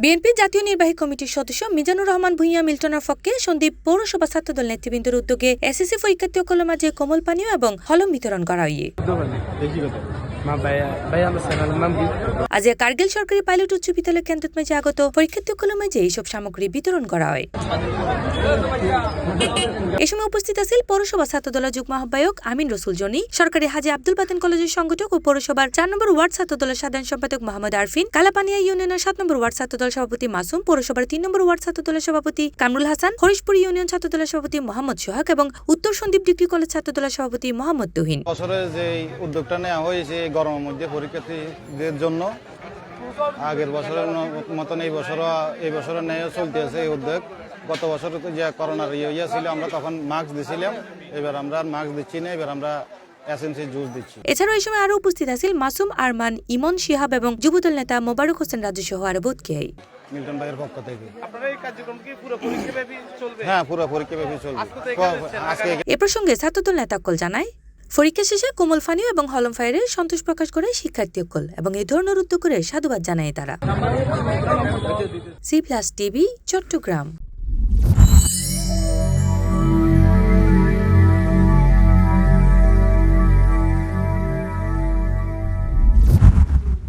BNP জাতীয় নির্বাহী কমিটির সদস্য মিজানুর রহমান ভূঁইয়া মিল্টনের পক্ষে সন্দ্বীপ পৌরসভা ছাত্রদল নেতৃবৃন্দের উদ্যোগে এসএসসি পরীক্ষার্থীসকলের মাঝে কোমল পানীয় এবং হলম বিতরণ করা হয়। আজ কার্গিল সরকারি পাইলট উচ্চ বিদ্যালয় কেন্দ্রের মাঝে আগত পরীক্ষার্থীসকলের মাঝে এইসব সামগ্রী বিতরণ করা হয়। এই সময় উপস্থিত আছেন পৌরসভা ছাত্রদলের যুগ্ম আহ্বায়ক আমিন রসুল জনি, সরকারি হাজী আব্দুল বাতেন কলেজের সংগঠক ও পৌরসভার ৪ নম্বর ওয়ার্ড ছাত্রদলের সাধারণ সম্পাদক মোহাম্মদ আরফিন, কালাপানিয়া ইউনিয়নের ৭ নম্বর ওয়ার্ড ছাত্রদল সভাপতি মাসুম, পৌরসভার ৩ নম্বর ওয়ার্ড ছাত্রদলের সভাপতি কামরুল হাসান, হরিশপুর ইউনিয়ন ছাত্রদলের সভাপতি মোহাম্মদ সোহাগ এবং উত্তর সন্দ্বীপ ডিগ্রি কলেজ ছাত্রদলের সভাপতি মোহাম্মদ তুহিন। বছরে যে উদ্যোগটা নেওয়া হয়েছে গরমের মধ্যে পরীক্ষার্থীদের জন্য, আগের বছরের মতন এই বছরের ন্যায় চলতে আছে এই উদ্যোগ। গত বছর যে করোনার ছিল আমরা তখন মাস্ক দিয়েছিলাম, এবার আমরা মাস্ক দিচ্ছি না, এবার আমরা এসএমসি জুস দিচ্ছি। এছাড়াও এই সময় আরো উপস্থিত আছেন মাসুম, আরমান, ইমন, শিহাব এবং যুবদল নেতা মোবারক হোসেন রাজু সহ আরো বহুত কে। মিল্টন ভাইয়ের পক্ষ থেকে আপনারা এই কার্যক্রম কি পুরো পরীক্ষাব্যাপী চলবে? হ্যাঁ, পুরো পরীক্ষাব্যাপী চলবে। এ প্রসঙ্গে ছাত্রদল নেতাকল জানায়, পরীক্ষা শেষে কোমল পানীয় এবং হলম ফায়ারে সন্তোষ প্রকাশ করে শিক্ষার্থীসকল এবং এই ধরনের উদ্যোগ করে সাধুবাদ জানায় তারা। C+ TV, Chittagong.